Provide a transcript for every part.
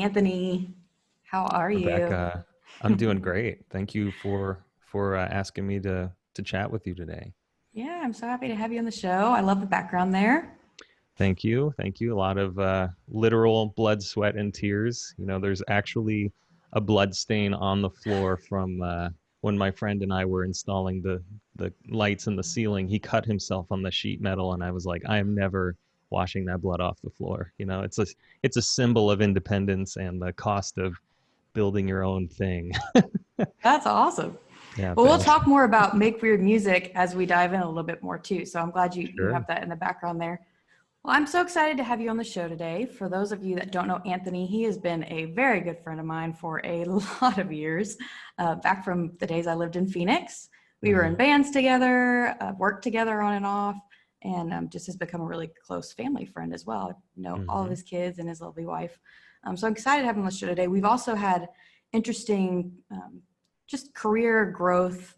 Anthony. How are you? Rebecca, I'm doing great. Thank you for asking me to chat with you today. Yeah, I'm so happy to have you on the show. I love the background there. Thank you, thank you. A lot of literal blood, sweat, and tears. There's actually a blood stain on the floor from when my friend and I were installing the lights in the ceiling. He cut himself on the sheet metal, and I was like, I am never washing that blood off the floor. It's a symbol of independence and the cost of building your own thing. That's awesome. Yeah, Well, we'll thanks. talk more about Make Weird Music as we dive in a little bit more too. So I'm glad you Sure. have that in the background there. Well, I'm so excited to have you on the show today. For those of you that don't know Anthony, he has been a very good friend of mine for a lot of years, back from the days I lived in Phoenix. We were in Mhm. bands together, worked together on and off, and just has become a really close family friend as well. I know all of Mhm. his kids and his lovely wife. So I'm excited to have him on the show today. We've also had interesting just career growth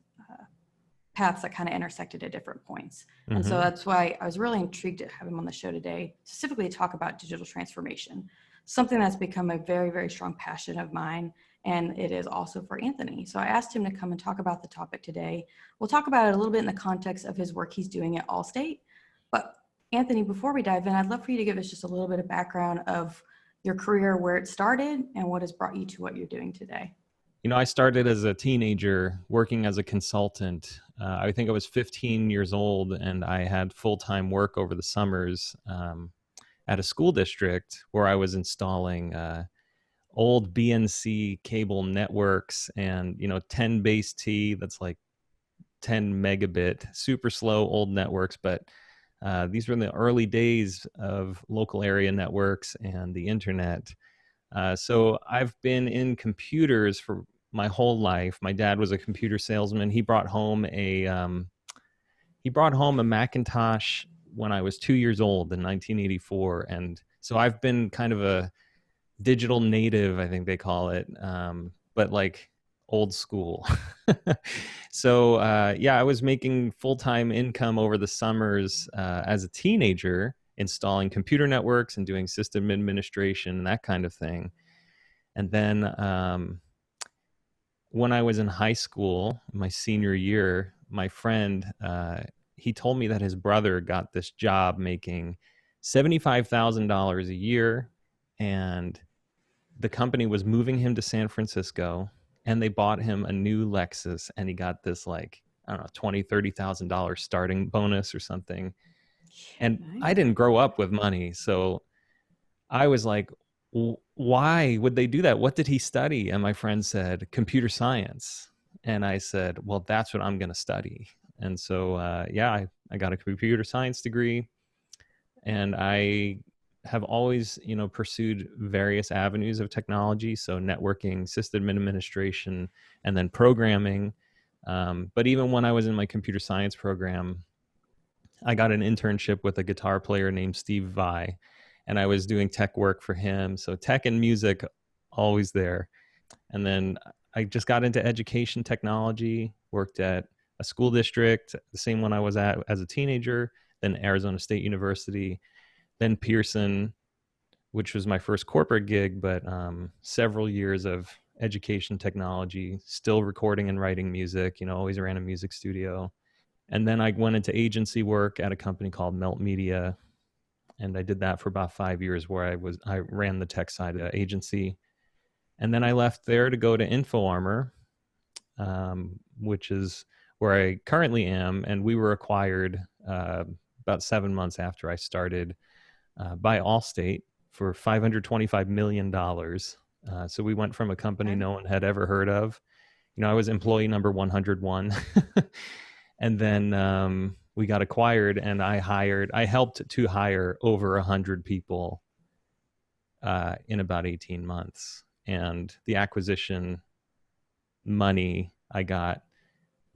paths that kind of intersected at different points. And so Mhm. that's why I was really intrigued to have him on the show today, specifically to talk about digital transformation, something that's become a very, very strong passion of mine. And it is also for Anthony. So I asked him to come and talk about the topic today. We'll talk about it a little bit in the context of his work he's doing at Allstate. But Anthony, before we dive in, I'd love for you to give us just a little bit of background of your career, where it started, and what has brought you to what you're doing today. I started as a teenager working as a consultant. I think I was 15 years old, and I had full-time work over the summers at a school district where I was installing old BNC cable networks and 10 base T. That's like 10 megabit, super slow old networks. But these were in the early days of local area networks and the internet. So I've been in computers for my whole life. My dad was a computer salesman. He brought home a Macintosh when I was 2 years old in 1984, and so I've been kind of a digital native, I think they call it, but like old school. So yeah, I was making full time income over the summers as a teenager, installing computer networks and doing system administration and that kind of thing. And then when I was in high school, my senior year, my friend, he told me that his brother got this job making $75,000 a year, and the company was moving him to San Francisco, and they bought him a new Lexus, and he got this, like, I don't know, $20,000, $30,000 starting bonus or something. And I Nice. didn't grow up with money, so I was like, why would they do that? What did he study? And my friend said, computer science. And I said, well, that's what I'm going to study. And so, yeah, I got a computer science degree, and I have always, pursued various avenues of technology. So networking, system administration, and then programming. But even when I was in my computer science program, I got an internship with a guitar player named Steve Vai, and I was doing tech work for him. So tech and music, always there. And then I just got into education technology, worked at a school district, the same one I was at as a teenager, then Arizona State University, then Pearson, which was my first corporate gig, but several years of education technology, still recording and writing music, always ran a music studio. And then I went into agency work at a company called Melt Media, and I did that for about 5 years, where I ran the tech side of the agency. And then I left there to go to InfoArmor, which is where I currently am. And we were acquired about 7 months after I started by Allstate for $525 million. So we went from a company Okay. no one had ever heard of. I was employee number 101. And then we got acquired, and I helped to hire over 100 people in about 18 months. And the acquisition money I got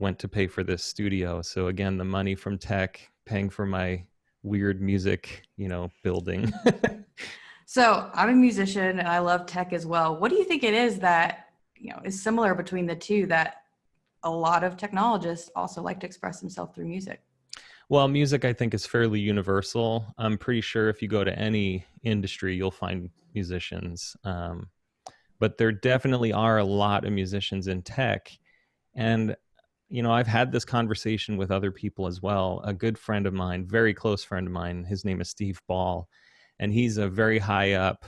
went to pay for this studio. So again, the money from tech paying for my weird music, building. So I'm a musician and I love tech as well. What do you think it is that, is similar between the two, that a lot of technologists also like to express themselves through music? Well, music, I think, is fairly universal. I'm pretty sure if you go to any industry, you'll find musicians. But there definitely are a lot of musicians in tech. And, I've had this conversation with other people as well. A good friend of mine, very close friend of mine, his name is Steve Ball, and he's a very high up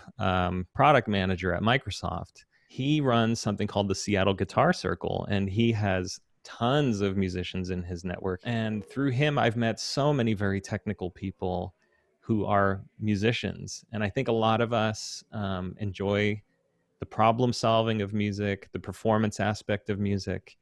product manager at Microsoft. He runs something called the Seattle Guitar Circle, and he has tons of musicians in his network. And through him, I've met so many very technical people who are musicians. And I think a lot of us enjoy the problem solving of music, the performance aspect of music.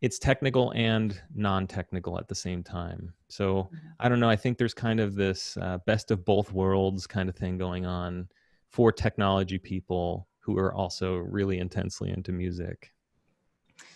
It's technical and non-technical at the same time. So I don't know. I think there's kind of this best of both worlds kind of thing going on for technology people who are also really intensely into music.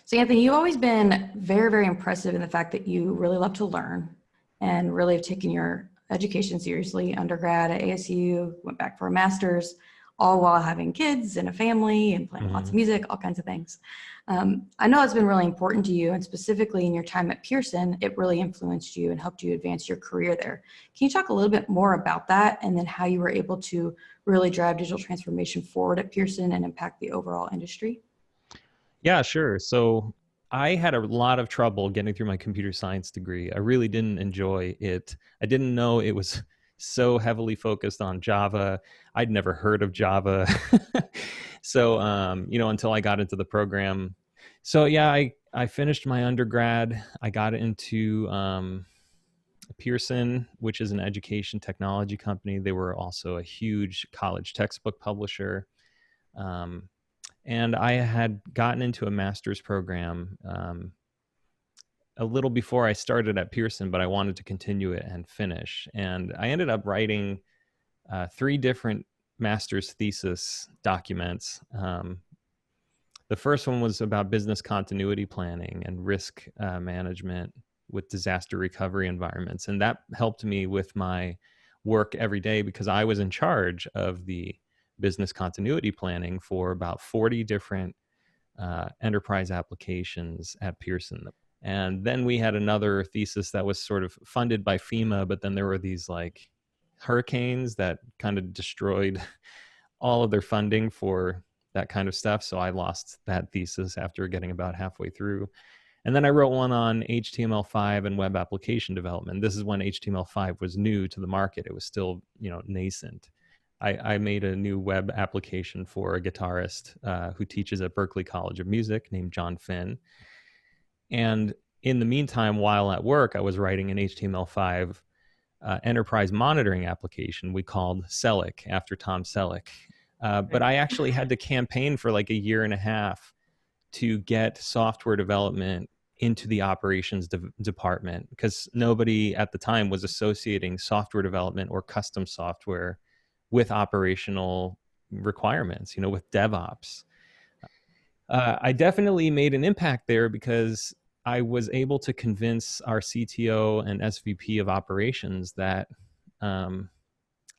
So Anthony, you've always been very, very impressive in the fact that you really love to learn and really have taken your education seriously. Undergrad at ASU, went back for a master's, all while having kids and a family and playing lots of music, all kinds of things. I know it's been really important to you, and specifically in your time at Pearson, it really influenced you and helped you advance your career there. Can you talk a little bit more about that, and then how you were able to really drive digital transformation forward at Pearson and impact the overall industry? Yeah, sure. So I had a lot of trouble getting through my computer science degree. I really didn't enjoy it. I didn't know it was so heavily focused on Java. I'd never heard of Java. So, until I got into the program. So yeah, I finished my undergrad. I got into Pearson, which is an education technology company. They were also a huge college textbook publisher. Um, and I had gotten into a master's program a little before I started at Pearson, but I wanted to continue it and finish. And I ended up writing 3 different master's thesis documents. The first one was about business continuity planning and risk management with disaster recovery environments. And that helped me with my work every day because I was in charge of the business continuity planning for about 40 different enterprise applications at Pearson. And then we had another thesis that was sort of funded by FEMA, but then there were these like hurricanes that kind of destroyed all of their funding for that kind of stuff. So I lost that thesis after getting about halfway through. And then I wrote one on HTML5 and web application development. This is when HTML5 was new to the market. It was still, nascent. I made a new web application for a guitarist who teaches at Berklee College of Music named John Finn. And in the meantime, while at work, I was writing an HTML5 enterprise monitoring application we called Selleck, after Tom Selleck. But I actually had to campaign for like a year and a half to get software development into the operations department because nobody at the time was associating software development or custom software with operational requirements, with DevOps. I definitely made an impact there because I was able to convince our CTO and SVP of operations that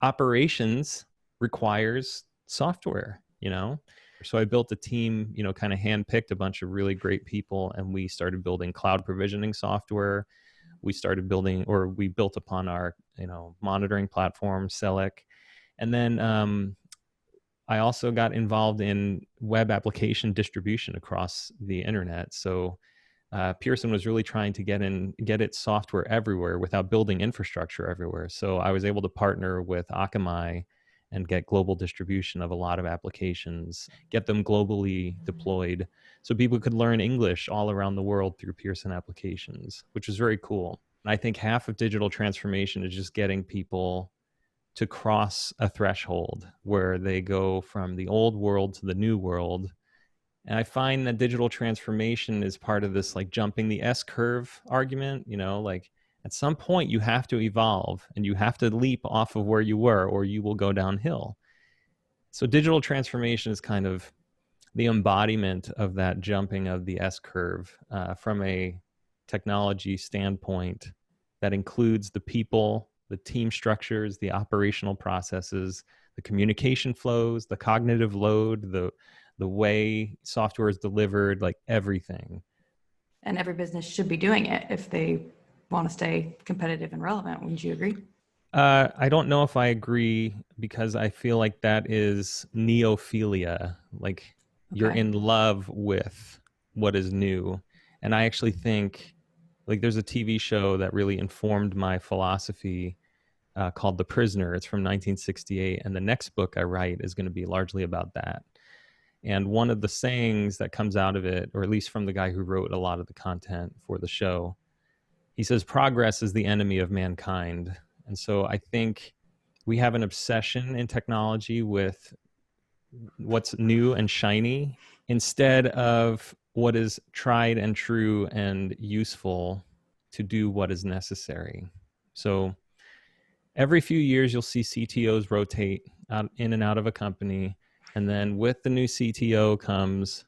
operations requires software, So I built a team, kind of handpicked a bunch of really great people, and we started building cloud provisioning software. We built upon our, monitoring platform, Selleck. And then I also got involved in web application distribution across the internet. So Pearson was really trying to get its software everywhere without building infrastructure everywhere. So I was able to partner with Akamai and get global distribution of a lot of applications, get them globally deployed so people could learn English all around the world through Pearson applications, which is very cool. And I think half of digital transformation is just getting people to cross a threshold where they go from the old world to the new world. And I find that digital transformation is part of this like jumping the S curve argument, like at some point you have to evolve and you have to leap off of where you were or you will go downhill. So digital transformation is kind of the embodiment of that jumping of the S curve from a technology standpoint that includes the people, the team structures, the operational processes, the communication flows, the cognitive load, the way software is delivered, like everything. And every business should be doing it if they want to stay competitive and relevant. Wouldn't you agree? I don't know if I agree because I feel like that is neophilia. Like you're Okay. in love with what is new. And I actually think like there's a TV show that really informed my philosophy called The Prisoner. It's from 1968. And the next book I write is going to be largely about that. And one of the sayings that comes out of it, or at least from the guy who wrote a lot of the content for the show, he says progress is the enemy of mankind. And so I think we have an obsession in technology with what's new and shiny instead of what is tried and true and useful to do what is necessary. So every few years, you'll see CTOs rotate out in and out of a company. And then with the new CTO comes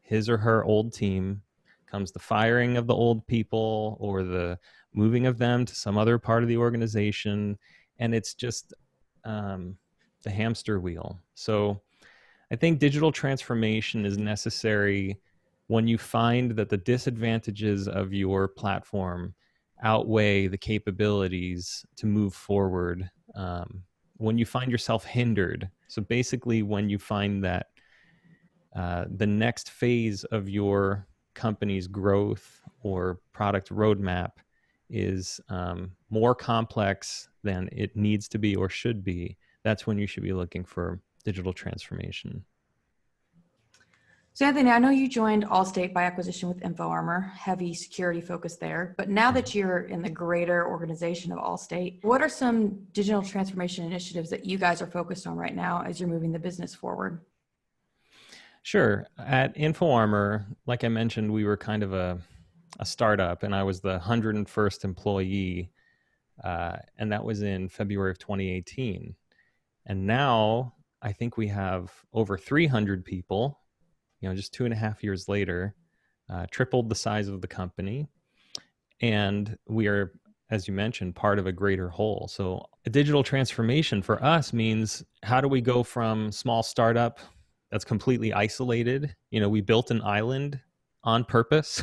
his or her old team, comes the firing of the old people or the moving of them to some other part of the organization. And it's just the hamster wheel. So I think digital transformation is necessary when you find that the disadvantages of your platform outweigh the capabilities to move forward. When you find yourself hindered, so basically when you find that the next phase of your company's growth or product roadmap is more complex than it needs to be or should be, that's when you should be looking for digital transformation. So Anthony, I know you joined Allstate by acquisition with InfoArmor, heavy security focus there. But now that you're in the greater organization of Allstate, what are some digital transformation initiatives that you guys are focused on right now as you're moving the business forward? Sure. At InfoArmor, like I mentioned, we were kind of a startup, and I was the 101st employee, and that was in February of 2018. And now I think we have over 300 people, just 2.5 years later, tripled the size of the company. And we are, as you mentioned, part of a greater whole. So a digital transformation for us means how do we go from small startup that's completely isolated? We built an island on purpose.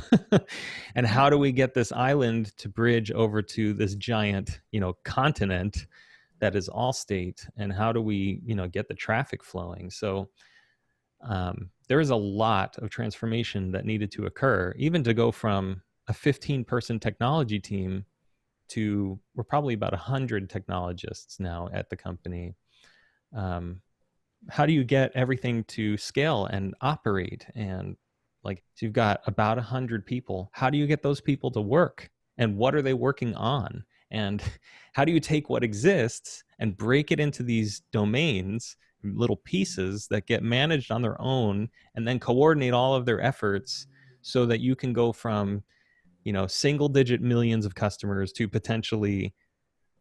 And how do we get this island to bridge over to this giant, continent that is Allstate? And how do we, get the traffic flowing? So there is a lot of transformation that needed to occur, even to go from a 15-person technology team to we're probably about 100 technologists now at the company. How do you get everything to scale and operate? And so you've got about 100 people. How do you get those people to work? And what are they working on? And how do you take what exists and break it into these domains, little pieces that get managed on their own, and then coordinate all of their efforts so that you can go from single digit millions of customers to potentially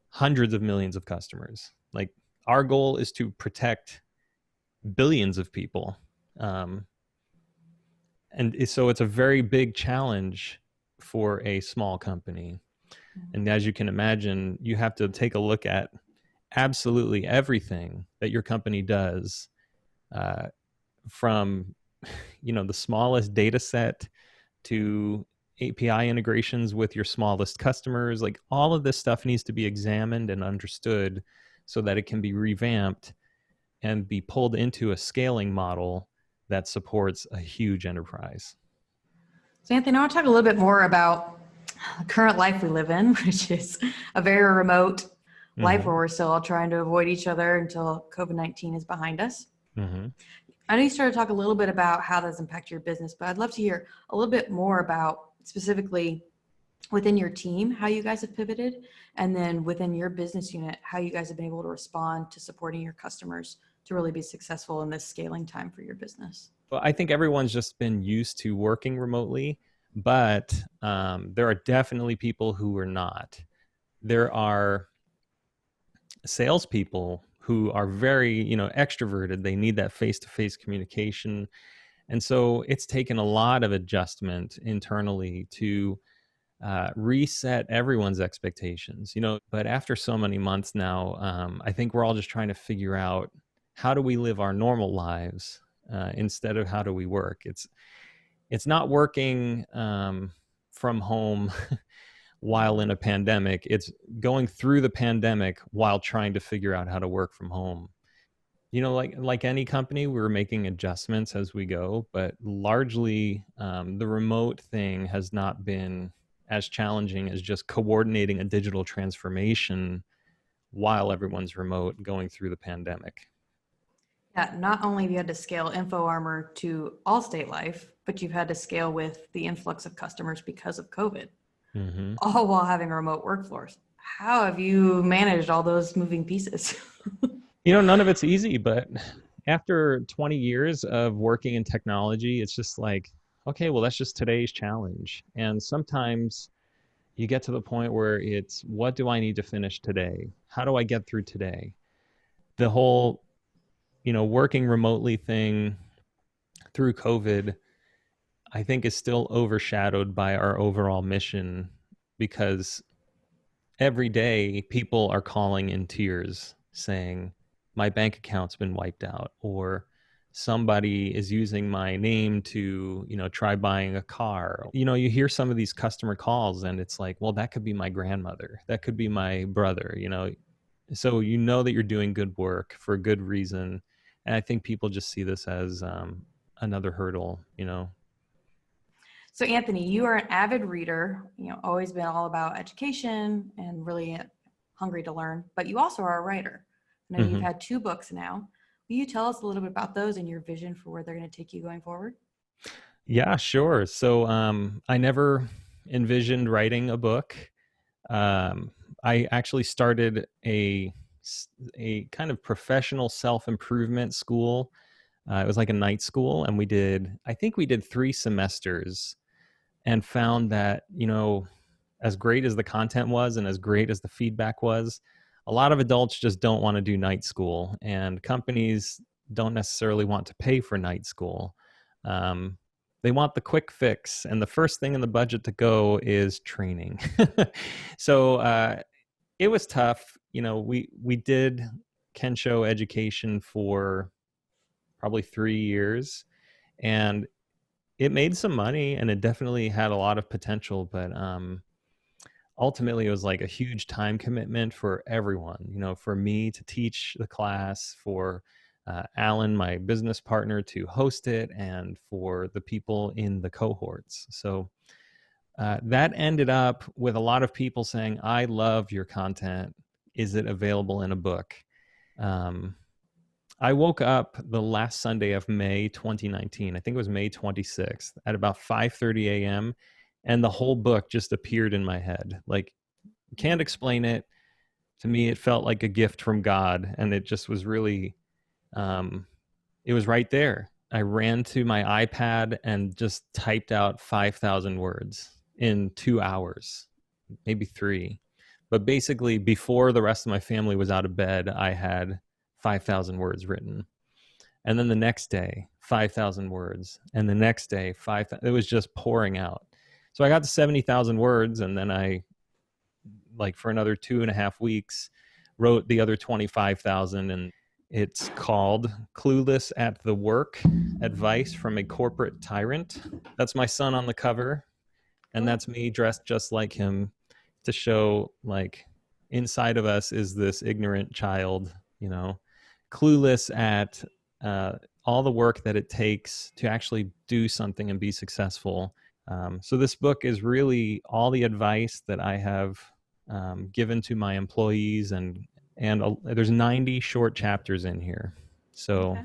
hundreds of millions of customers. Like our goal is to protect billions of people. And so it's a very big challenge for a small company. And as you can imagine, you have to take a look at absolutely everything that your company does, from the smallest data set to API integrations with your smallest customers. Like all of this stuff needs to be examined and understood so that it can be revamped and be pulled into a scaling model that supports a huge enterprise. So Anthony, I want to talk a little bit more about the current life we live in, which is a very remote life where we're still all trying to avoid each other until COVID-19 is behind us. Mm-hmm. I know you started to talk a little bit about how that's impacted your business, but I'd love to hear a little bit more about specifically within your team, how you guys have pivoted, and then within your business unit, how you guys have been able to respond to supporting your customers to really be successful in this scaling time for your business. Well, I think everyone's just been used to working remotely, but there are definitely people who are not. There are salespeople who are very, extroverted. They need that face-to-face communication. And so it's taken a lot of adjustment internally to reset everyone's expectations, but after so many months now, I think we're all just trying to figure out how do we live our normal lives instead of how do we work. It's not working from home while in a pandemic. It's going through the pandemic while trying to figure out how to work from home. Like any company, we're making adjustments as we go, but largely the remote thing has not been as challenging as just coordinating a digital transformation while everyone's remote going through the pandemic. Yeah, not only have you had to scale InfoArmor to Allstate Life, but you've had to scale with the influx of customers because of COVID, Mm-hmm. all while having a remote workforce. How have you managed all those moving pieces? None of it's easy, but after 20 years of working in technology, it's just like, okay, well, that's just today's challenge. And sometimes you get to the point where it's, what do I need to finish today? How do I get through today? The whole, working remotely thing through COVID, I think is still overshadowed by our overall mission, because every day people are calling in tears saying, my bank account's been wiped out, or somebody is using my name to, try buying a car. You hear some of these customer calls and it's like, well, that could be my grandmother, that could be my brother, so that you're doing good work for a good reason. And I think people just see this as another hurdle. So Anthony, you are an avid reader, always been all about education and really hungry to learn, but you also are a writer. I know you've Mm-hmm. had 2 books now. Will you tell us a little bit about those and your vision for where they're going to take you going forward? Yeah, sure. So I never envisioned writing a book. Um, I actually started a kind of professional self-improvement school. It was like a night school, and I think we did 3 semesters, and found that, as great as the content was and as great as the feedback was, a lot of adults just don't want to do night school, and companies don't necessarily want to pay for night school. Um, they want the quick fix, and the first thing in the budget to go is training. So it was tough. We did Kensho education for probably 3 years, and it made some money, and it definitely had a lot of potential, but ultimately it was like a huge time commitment for everyone. For me to teach the class, for Alan, my business partner, to host it, and for the people in the cohorts. So that ended up with a lot of people saying, I love your content. Is it available in a book? Um, I woke up the last Sunday of May 2019. I think it was May 26th at about 5:30 a.m. And the whole book just appeared in my head. Like, can't explain it. To me, it felt like a gift from God. And it just was really, it was right there. I ran to my iPad and just typed out 5,000 words in 2 hours, maybe 3. But basically, before the rest of my family was out of bed, I had 5,000 words written. And then the next day, 5,000 words. And the next day, 5,000. It was just pouring out. So I got to 70,000 words. And then I, like, for another 2.5 weeks, wrote the other 25,000. And it's called Clueless at the Work: Advice from a Corporate Tyrant. That's my son on the cover. And that's me dressed just like him, to show, like, inside of us is this ignorant child, clueless at all the work that it takes to actually do something and be successful. So this book is really all the advice that I have given to my employees, and there's 90 short chapters in here. So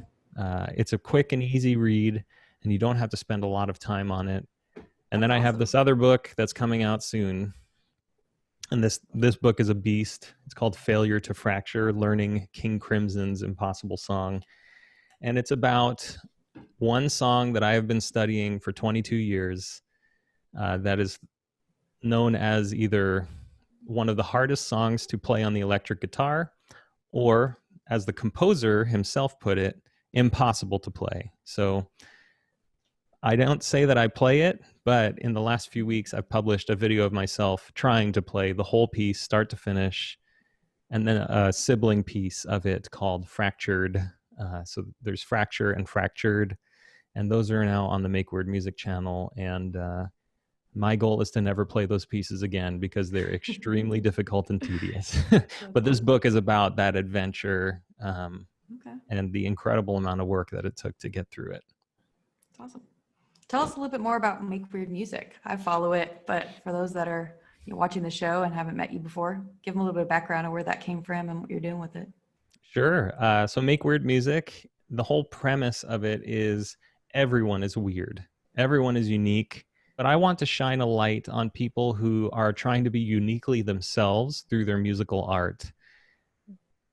it's a quick and easy read, and you don't have to spend a lot of time on it. And then I have this other book that's coming out soon. And this book is a beast. It's called Failure to Fracture: Learning King Crimson's Impossible Song. And it's about one song that I have been studying for 22 years that is known as either one of the hardest songs to play on the electric guitar, or, as the composer himself put it, impossible to play. So I don't say that I play it, but in the last few weeks, I've published a video of myself trying to play the whole piece, start to finish, and then a sibling piece of it called Fractured. So there's Fracture and Fractured, and those are now on the Make Word Music channel. And My goal is to never play those pieces again because they're extremely difficult and tedious. But this book is about that adventure Okay. and the incredible amount of work that it took to get through it. That's awesome. Tell us a little bit more about Make Weird Music. I follow it, but for those that are watching the show and haven't met you before, give them a little bit of background on where that came from and what you're doing with it. Sure. So Make Weird Music, the whole premise of it is everyone is weird. Everyone is unique. But I want to shine a light on people who are trying to be uniquely themselves through their musical art.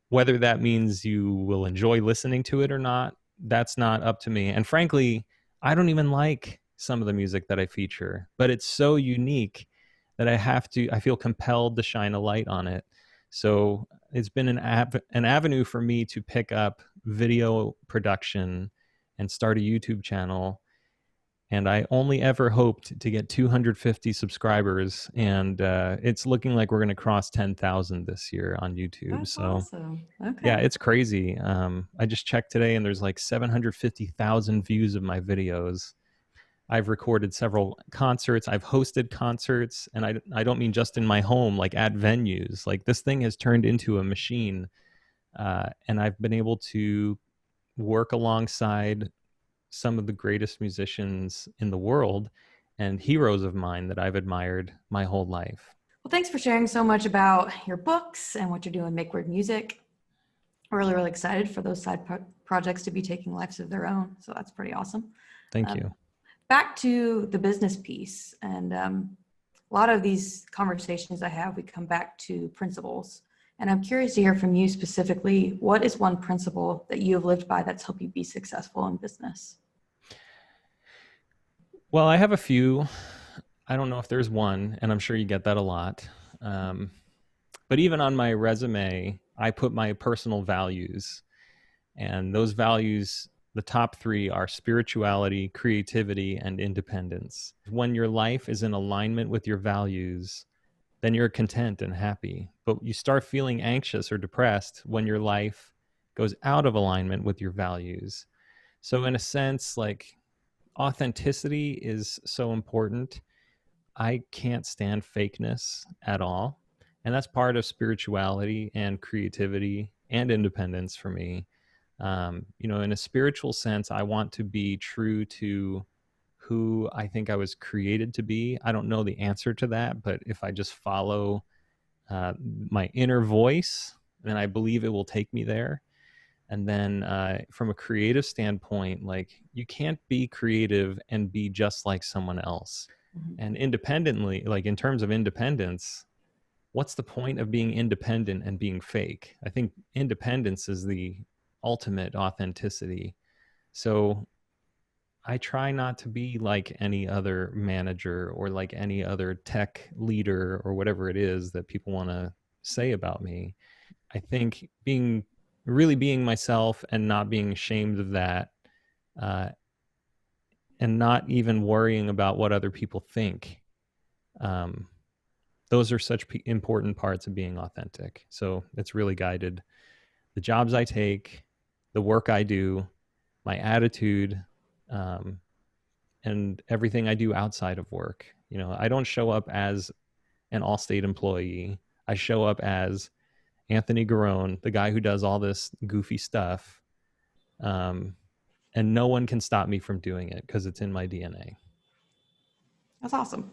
Whether that means you will enjoy listening to it or not, that's not up to me. And frankly, I don't even like some of the music that I feature, but it's so unique that I feel compelled to shine a light on it. So it's been an avenue for me to pick up video production and start a YouTube channel. And I only ever hoped to get 250 subscribers, and it's looking like we're going to cross 10,000 this year on YouTube. That's So awesome. Okay. yeah, it's crazy. I just checked today, and there's like 750,000 views of my videos. I've recorded several concerts. I've hosted concerts, and I don't mean just in my home, like at venues. Like this thing has turned into a machine, and I've been able to work alongside some of the greatest musicians in the world and heroes of mine that I've admired my whole life. Well, thanks for sharing so much about your books and what you're doing with Make Weird Music. We're really, really excited for those side projects to be taking lives of their own. So that's pretty awesome. Thank you. Back to the business piece. And a lot of these conversations I have, we come back to principles. And I'm curious to hear from you specifically, what is one principle that you have lived by that's helped you be successful in business? Well, I have a few. I don't know if there's one, and I'm sure you get that a lot. But even on my resume, I put my personal values. And those values, the top three are spirituality, creativity, and independence. When your life is in alignment with your values, then you're content and happy. But you start feeling anxious or depressed when your life goes out of alignment with your values. So in a sense, like authenticity is so important. I can't stand fakeness at all. And that's part of spirituality and creativity and independence for me. In a spiritual sense, I want to be true to who I think I was created to be. I don't know the answer to that, but if I just follow my inner voice, then I believe it will take me there. And then from a creative standpoint, like you can't be creative and be just like someone else. Mm-hmm. And independently, like in terms of independence, what's the point of being independent and being fake? I think independence is the ultimate authenticity. So I try not to be like any other manager or like any other tech leader or whatever it is that people want to say about me. I think really being myself and not being ashamed of that, and not even worrying about what other people think. Those are such important parts of being authentic. So it's really guided the jobs I take, the work I do, my attitude, and everything I do outside of work. I don't show up as an Allstate employee. I show up as Anthony Garone, the guy who does all this goofy stuff. And no one can stop me from doing it because it's in my DNA. That's awesome.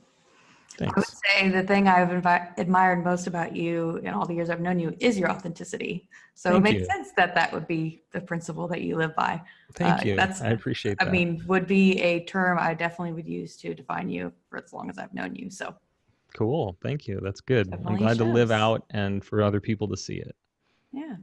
Thanks. I would say the thing I've admired most about you in all the years I've known you is your authenticity. So Thank it makes you. sense that would be the principle that you live by. Thank you. That's, I appreciate that. I mean, would be a term I definitely would use to define you for as long as I've known you. So Cool. Thank you. That's good. I'm definitely glad to live shows. out and for other people to see it. Yeah.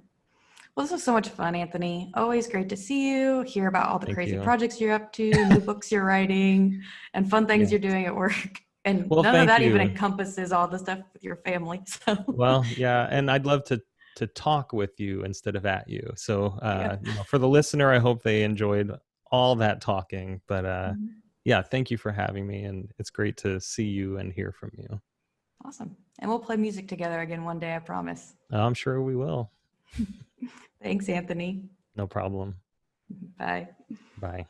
Well, this was so much fun, Anthony. Always great to see you, hear about all the Thank crazy you. projects you're up to, new books you're writing, and fun things Yeah. you're doing at work. And Well, none of thank that even you. encompasses all the stuff with your family. So Well, yeah, and I'd love to talk with you instead of at you. So, yeah. for the listener, I hope they enjoyed all that talking. But Mhm. yeah, thank you for having me, and it's great to see you and hear from you. Awesome. And we'll play music together again one day, I promise. I'm sure we will. Thanks, Anthony. No problem. Bye. Bye.